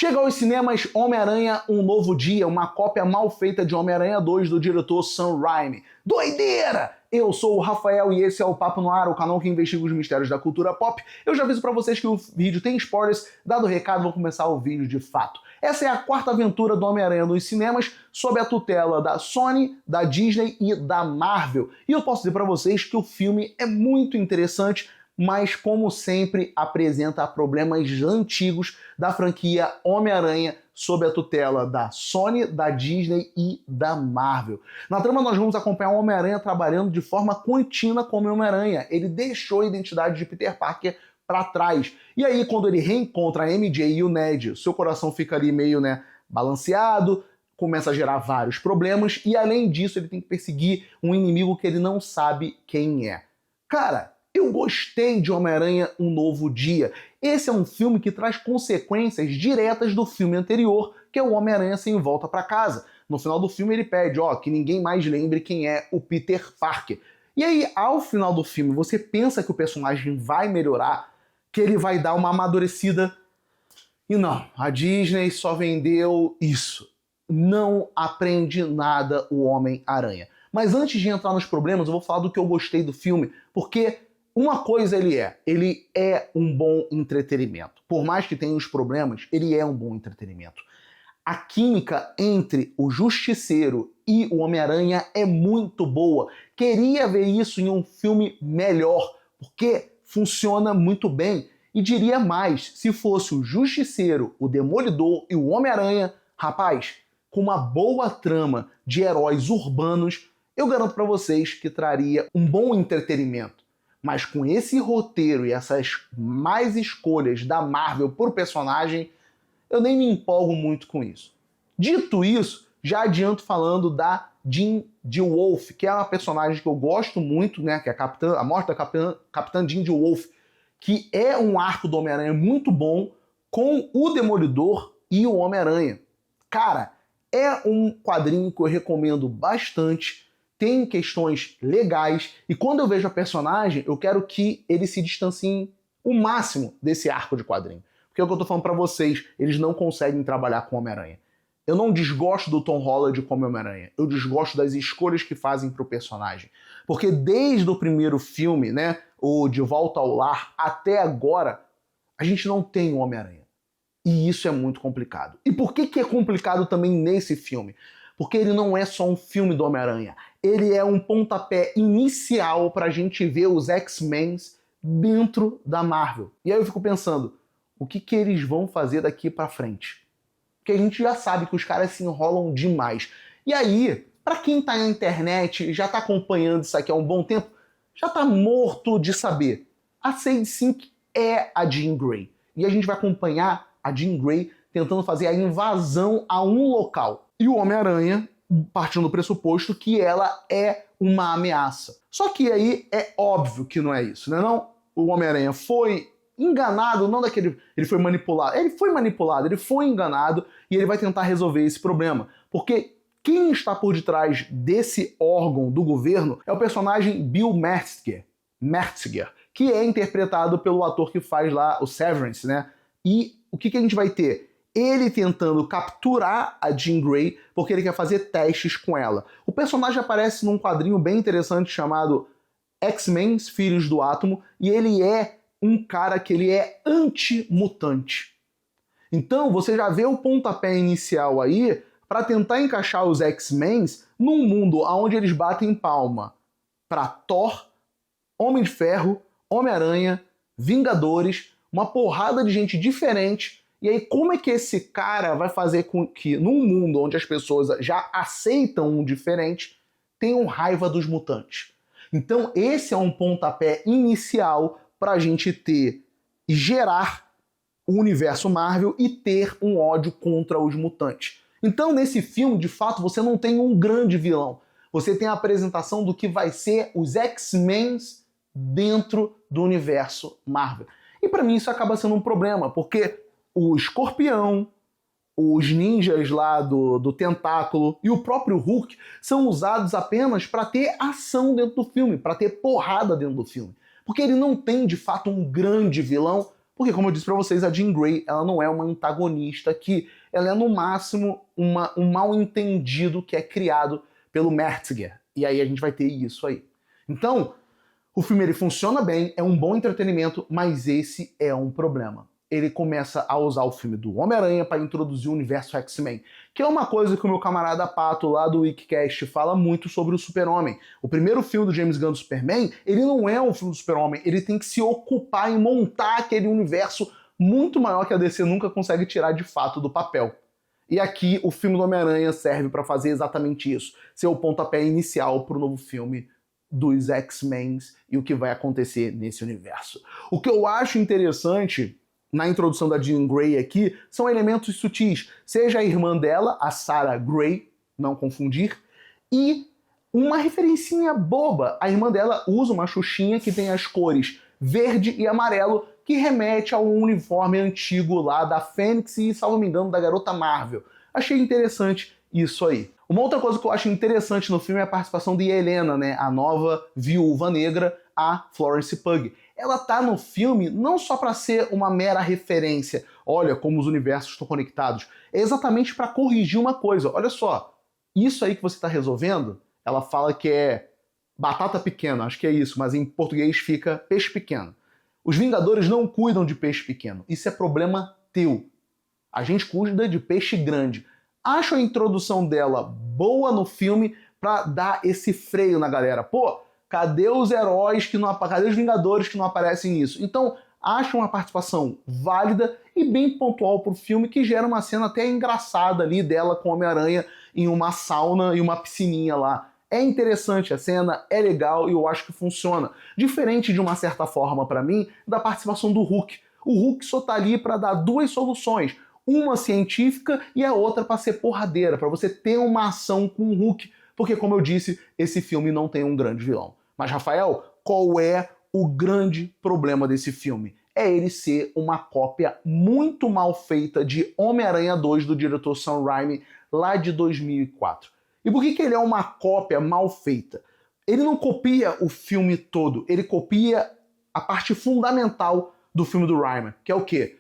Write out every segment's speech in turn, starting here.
Chega aos cinemas Homem-Aranha Um Novo Dia, uma cópia mal feita de Homem-Aranha 2 do diretor Sam Raimi. Doideira! Eu sou o Rafael e esse é o Papo no Ar, o canal que investiga os mistérios da cultura pop. Eu já aviso pra vocês que o vídeo tem spoilers, dado o recado, vou começar o vídeo de fato. Essa é a quarta aventura do Homem-Aranha nos cinemas, sob a tutela da Sony, da Disney e da Marvel. E eu posso dizer pra vocês que o filme é muito interessante, mas como sempre apresenta problemas antigos da franquia Homem-Aranha sob a tutela da Sony, da Disney e da Marvel. Na trama nós vamos acompanhar o Homem-Aranha trabalhando de forma contínua como Homem-Aranha. Ele deixou a identidade de Peter Parker para trás. E aí quando ele reencontra a MJ e o Ned, seu coração fica ali meio, balanceado, começa a gerar vários problemas e além disso ele tem que perseguir um inimigo que ele não sabe quem é. Cara, eu gostei de Homem-Aranha Um Novo Dia. Esse é um filme que traz consequências diretas do filme anterior, que é o Homem-Aranha Sem Volta para Casa. No final do filme ele pede, que ninguém mais lembre quem é o Peter Parker. E aí, ao final do filme, você pensa que o personagem vai melhorar, que ele vai dar uma amadurecida. E não, a Disney só vendeu isso. Não aprende nada o Homem-Aranha. Mas antes de entrar nos problemas, eu vou falar do que eu gostei do filme, porque uma coisa ele é um bom entretenimento. Por mais que tenha os problemas, ele é um bom entretenimento. A química entre o Justiceiro e o Homem-Aranha é muito boa. Queria ver isso em um filme melhor, porque funciona muito bem. E diria mais, se fosse o Justiceiro, o Demolidor e o Homem-Aranha, rapaz, com uma boa trama de heróis urbanos, eu garanto pra vocês que traria um bom entretenimento. Mas com esse roteiro e essas mais escolhas da Marvel por personagem, eu nem me empolgo muito com isso. Dito isso, já adianto falando da Jean DeWolff, que é uma personagem que eu gosto muito, que é a morte da Capitã Jean DeWolff, que é um arco do Homem-Aranha muito bom com o Demolidor e o Homem-Aranha. Cara, é um quadrinho que eu recomendo bastante, tem questões legais, e quando eu vejo a personagem, eu quero que eles se distanciem o máximo desse arco de quadrinho. Porque é o que eu tô falando pra vocês, eles não conseguem trabalhar com o Homem-Aranha. Eu não desgosto do Tom Holland como Homem-Aranha, eu desgosto das escolhas que fazem pro personagem. Porque desde o primeiro filme, o De Volta ao Lar, até agora, a gente não tem o Homem-Aranha. E isso é muito complicado. E por que é complicado também nesse filme? Porque ele não é só um filme do Homem-Aranha. Ele é um pontapé inicial pra gente ver os X-Men dentro da Marvel. E aí eu fico pensando, o que eles vão fazer daqui pra frente? Porque a gente já sabe que os caras se enrolam demais. E aí, pra quem tá na internet, já tá acompanhando isso aqui há um bom tempo, já tá morto de saber. A Sadie Sink é a Jean Grey. E a gente vai acompanhar a Jean Grey tentando fazer a invasão a um local. E o Homem-Aranha partindo do pressuposto que ela é uma ameaça. Só que aí é óbvio que não é isso, não? O Homem-Aranha foi enganado, não daquele... Ele foi manipulado. Ele foi enganado e ele vai tentar resolver esse problema. Porque quem está por detrás desse órgão do governo é o personagem Bill Metzger, que é interpretado pelo ator que faz lá o Severance, E o que a gente vai ter? Ele tentando capturar a Jean Grey porque ele quer fazer testes com ela. O personagem aparece num quadrinho bem interessante chamado X-Men, Filhos do Átomo, e ele é um cara que ele é anti-mutante. Então você já vê o pontapé inicial aí para tentar encaixar os X-Men num mundo onde eles batem palma para Thor, Homem de Ferro, Homem-Aranha, Vingadores, uma porrada de gente diferente. E aí, como é que esse cara vai fazer com que, num mundo onde as pessoas já aceitam um diferente, tenham raiva dos mutantes? Então, esse é um pontapé inicial para a gente ter e gerar o universo Marvel e ter um ódio contra os mutantes. Então, nesse filme, de fato, você não tem um grande vilão. Você tem a apresentação do que vai ser os X-Men dentro do universo Marvel. E para mim isso acaba sendo um problema, porque o Escorpião, os ninjas lá do Tentáculo e o próprio Hulk são usados apenas para ter ação dentro do filme, para ter porrada dentro do filme. Porque ele não tem, de fato, um grande vilão, Porque, como eu disse pra vocês, a Jean Grey, ela não é uma antagonista aqui. Ela é, no máximo, um mal-entendido que é criado pelo Metzger. E aí a gente vai ter isso aí. Então, o filme ele funciona bem, é um bom entretenimento, mas esse é um problema. Ele começa a usar o filme do Homem-Aranha para introduzir o universo X-Men, que é uma coisa que o meu camarada Pato, lá do Wikicast, fala muito sobre o Super-Homem. O primeiro filme do James Gunn do Superman, ele não é um filme do Super-Homem, ele tem que se ocupar em montar aquele universo muito maior que a DC nunca consegue tirar de fato do papel. E aqui o filme do Homem-Aranha serve para fazer exatamente isso, ser o pontapé inicial para o novo filme dos X-Men e o que vai acontecer nesse universo. O que eu acho interessante na introdução da Jean Grey aqui são elementos sutis, seja a irmã dela, a Sarah Grey, não confundir, e uma referencinha boba. A irmã dela usa uma xuxinha que tem as cores verde e amarelo, que remete ao uniforme antigo lá da Fênix e, salvo me engano, da Garota Marvel. Achei interessante isso aí. Uma outra coisa que eu acho interessante no filme é a participação de Helena, né, a nova Viúva Negra, a Florence Pugh. Ela tá no filme não só para ser uma mera referência, olha como os universos estão conectados, é exatamente para corrigir uma coisa. Olha só, isso aí que você está resolvendo, ela fala que é batata pequena, acho que é isso, mas em português fica peixe pequeno. Os Vingadores não cuidam de peixe pequeno, isso é problema teu. A gente cuida de peixe grande. Acho a introdução dela boa no filme pra dar esse freio na galera. Pô, cadê os heróis que não cadê os Vingadores que não aparecem nisso? Então, acho uma participação válida e bem pontual pro filme, que gera uma cena até engraçada ali dela com o Homem-Aranha em uma sauna e uma piscininha lá. É interessante a cena, é legal e eu acho que funciona. Diferente de uma certa forma pra mim da participação do Hulk. O Hulk só tá ali pra dar duas soluções. Uma científica e a outra para ser porradeira, para você ter uma ação com o Hulk, porque, como eu disse, esse filme não tem um grande vilão. Mas, Rafael, qual é o grande problema desse filme? É ele ser uma cópia muito mal feita de Homem-Aranha 2 do diretor Sam Raimi, lá de 2004. E por que ele é uma cópia mal feita? Ele não copia o filme todo, ele copia a parte fundamental do filme do Raimi, que é o quê?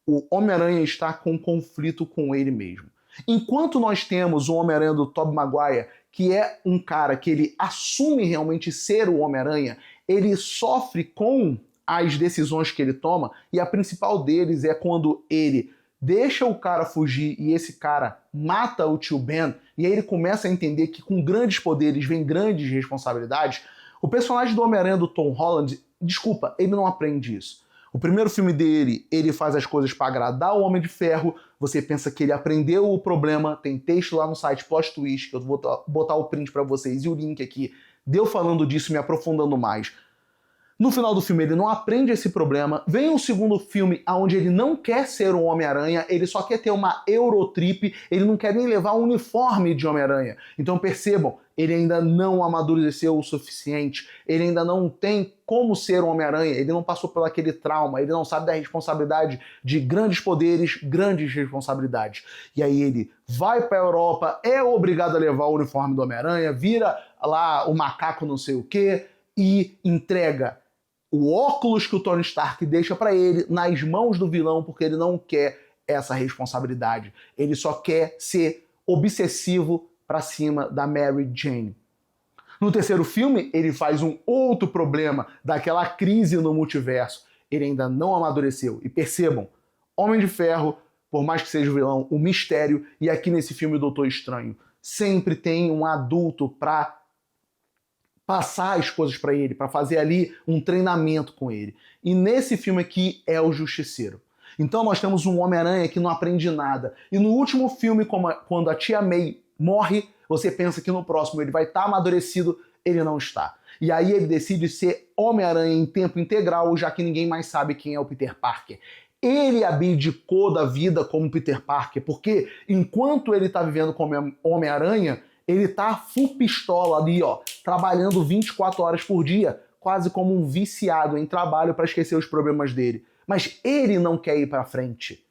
O Homem-Aranha está com um conflito com ele mesmo. Enquanto nós temos o Homem-Aranha do Tobey Maguire, que é um cara que ele assume realmente ser o Homem-Aranha, ele sofre com as decisões que ele toma, e a principal deles é quando ele deixa o cara fugir e esse cara mata o tio Ben, e aí ele começa a entender que com grandes poderes vem grandes responsabilidades. O personagem do Homem-Aranha do Tom Holland, desculpa, ele não aprende isso. O primeiro filme dele, ele faz as coisas para agradar o Homem de Ferro, você pensa que ele aprendeu o problema, tem texto lá no site Plot Twist, que eu vou botar o print para vocês e o link aqui, deu falando disso, me aprofundando mais. No final do filme ele não aprende esse problema, vem um segundo filme onde ele não quer ser um Homem-Aranha, ele só quer ter uma Eurotrip, ele não quer nem levar um uniforme de Homem-Aranha. Então percebam, ele ainda não amadureceu o suficiente, ele ainda não tem como ser um Homem-Aranha, ele não passou por aquele trauma, ele não sabe da responsabilidade de grandes poderes, grandes responsabilidades. E aí ele vai para a Europa, é obrigado a levar o uniforme do Homem-Aranha, vira lá o macaco não sei o quê e entrega o óculos que o Tony Stark deixa para ele nas mãos do vilão, porque ele não quer essa responsabilidade. Ele só quer ser obsessivo para cima da Mary Jane. No terceiro filme, ele faz um outro problema daquela crise no multiverso. Ele ainda não amadureceu. E percebam, Homem de Ferro, por mais que seja o vilão, o mistério, e aqui nesse filme o Doutor Estranho, sempre tem um adulto para passar as coisas para ele, para fazer ali um treinamento com ele. E nesse filme aqui é o Justiceiro. Então nós temos um Homem-Aranha que não aprende nada. E no último filme, quando a Tia May morre, você pensa que no próximo ele vai estar amadurecido, ele não está. E aí ele decide ser Homem-Aranha em tempo integral, já que ninguém mais sabe quem é o Peter Parker. Ele abdicou da vida como Peter Parker, porque enquanto ele está vivendo como Homem-Aranha, ele tá full pistola ali, ó, trabalhando 24 horas por dia, quase como um viciado em trabalho para esquecer os problemas dele. Mas ele não quer ir para frente.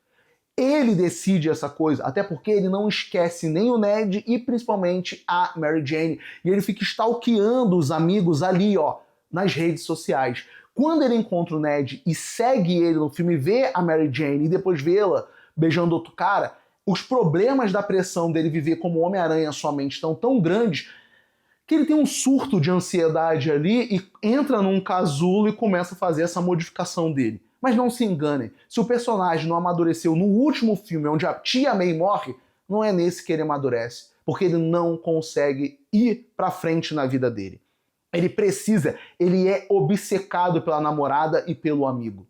Ele decide essa coisa, até porque ele não esquece nem o Ned e principalmente a Mary Jane. E ele fica stalkeando os amigos ali, ó, nas redes sociais. Quando ele encontra o Ned e segue ele no filme, vê a Mary Jane e depois vê-la beijando outro cara, os problemas da pressão dele viver como Homem-Aranha somente estão tão grandes que ele tem um surto de ansiedade ali e entra num casulo e começa a fazer essa modificação dele. Mas não se enganem, se o personagem não amadureceu no último filme, onde a tia May morre, não é nesse que ele amadurece, porque ele não consegue ir pra frente na vida dele. Ele precisa, ele é obcecado pela namorada e pelo amigo.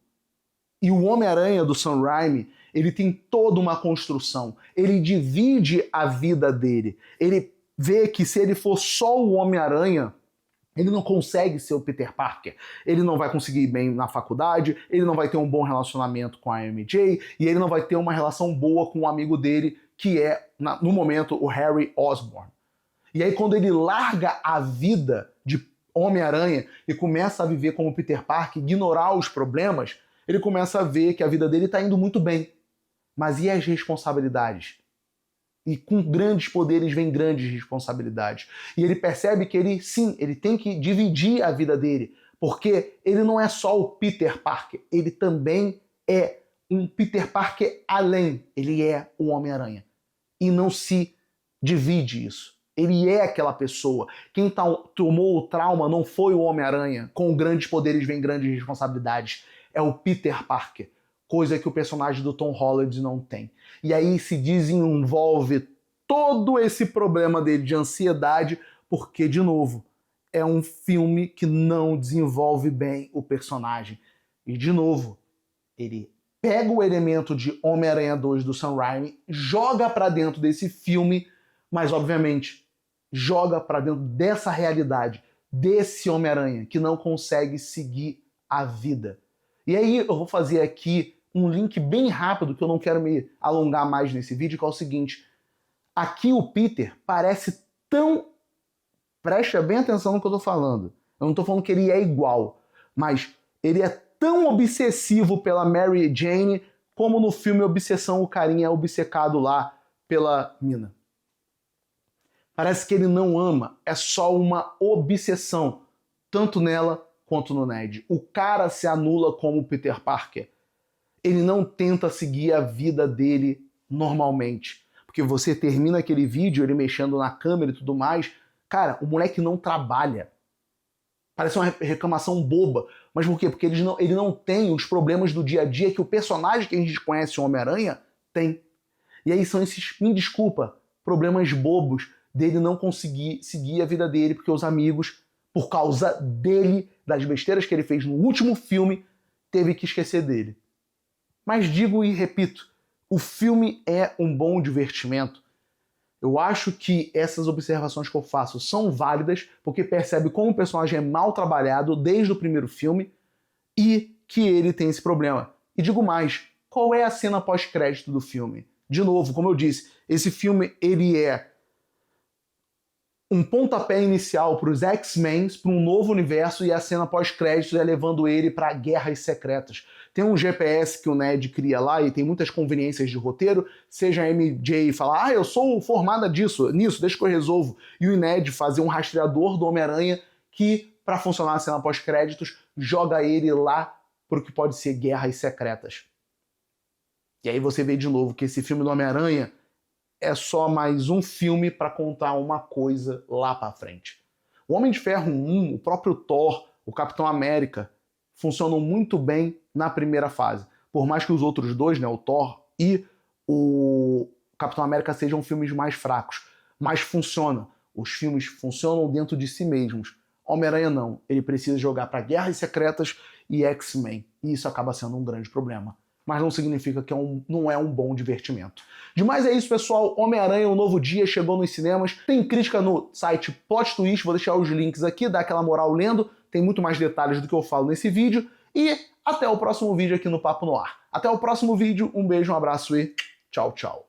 E o Homem-Aranha do Sam Raimi, ele tem toda uma construção. Ele divide a vida dele. Ele vê que se ele for só o Homem-Aranha, ele não consegue ser o Peter Parker. Ele não vai conseguir ir bem na faculdade, ele não vai ter um bom relacionamento com a MJ, e ele não vai ter uma relação boa com o amigo dele, que é, no momento, o Harry Osborn. E aí, quando ele larga a vida de Homem-Aranha e começa a viver como Peter Parker, ignorar os problemas, ele começa a ver que a vida dele está indo muito bem. Mas e as responsabilidades? E com grandes poderes vem grandes responsabilidades. E ele percebe que ele, sim, ele tem que dividir a vida dele, porque ele não é só o Peter Parker, ele também é um Peter Parker além, ele é o Homem-Aranha. E não se divide isso. Ele é aquela pessoa. Quem tomou o trauma não foi o Homem-Aranha. Com grandes poderes vem grandes responsabilidades. É o Peter Parker. Coisa que o personagem do Tom Holland não tem. E aí se desenvolve todo esse problema dele de ansiedade, porque, de novo, é um filme que não desenvolve bem o personagem. E, de novo, ele pega o elemento de Homem-Aranha 2 do Sam Raimi, joga pra dentro desse filme, mas, obviamente, joga pra dentro dessa realidade, desse Homem-Aranha, que não consegue seguir a vida. E aí eu vou fazer aqui um link bem rápido, que eu não quero me alongar mais nesse vídeo, que é o seguinte. Aqui o Peter parece tão... Presta bem atenção no que eu tô falando. Eu não tô falando que ele é igual, mas ele é tão obsessivo pela Mary Jane como no filme Obsessão o carinha é obcecado lá pela mina. Parece que ele não ama, é só uma obsessão, tanto nela quanto no Ned. O cara se anula como Peter Parker. Ele não tenta seguir a vida dele normalmente. Porque você termina aquele vídeo, ele mexendo na câmera e tudo mais, cara, o moleque não trabalha. Parece uma reclamação boba. Mas por quê? Porque ele não tem os problemas do dia a dia que o personagem que a gente conhece, o Homem-Aranha, tem. E aí são esses, me desculpa, problemas bobos dele não conseguir seguir a vida dele, porque os amigos, por causa dele, das besteiras que ele fez no último filme, teve que esquecer dele. Mas digo e repito, o filme é um bom divertimento. Eu acho que essas observações que eu faço são válidas, porque percebe como o personagem é mal trabalhado desde o primeiro filme e que ele tem esse problema. E digo mais, qual é a cena pós-crédito do filme? De novo, como eu disse, esse filme ele é um pontapé inicial para os X-Men, para um novo universo, e a cena pós-créditos é levando ele para guerras secretas. Tem um GPS que o Ned cria lá e tem muitas conveniências de roteiro, seja a MJ falar, eu sou formada nisso, deixa que eu resolvo, e o Ned fazer um rastreador do Homem-Aranha que, para funcionar a cena pós-créditos, joga ele lá para o que pode ser guerras secretas. E aí você vê de novo que esse filme do Homem-Aranha é só mais um filme para contar uma coisa lá para frente. O Homem de Ferro 1, o próprio Thor, o Capitão América, funcionam muito bem na primeira fase. Por mais que os outros dois, né, o Thor e o Capitão América, sejam filmes mais fracos. Mas funciona. Os filmes funcionam dentro de si mesmos. Homem-Aranha não. Ele precisa jogar para Guerras Secretas e X-Men. E isso acaba sendo um grande problema. Mas não significa que não é um bom divertimento. Demais é isso, pessoal. Homem-Aranha, um novo dia, chegou nos cinemas. Tem crítica no site Plot Twist, vou deixar os links aqui, dá aquela moral lendo. Tem muito mais detalhes do que eu falo nesse vídeo. E até o próximo vídeo aqui no Papo no Ar. Até o próximo vídeo, um beijo, um abraço e tchau, tchau.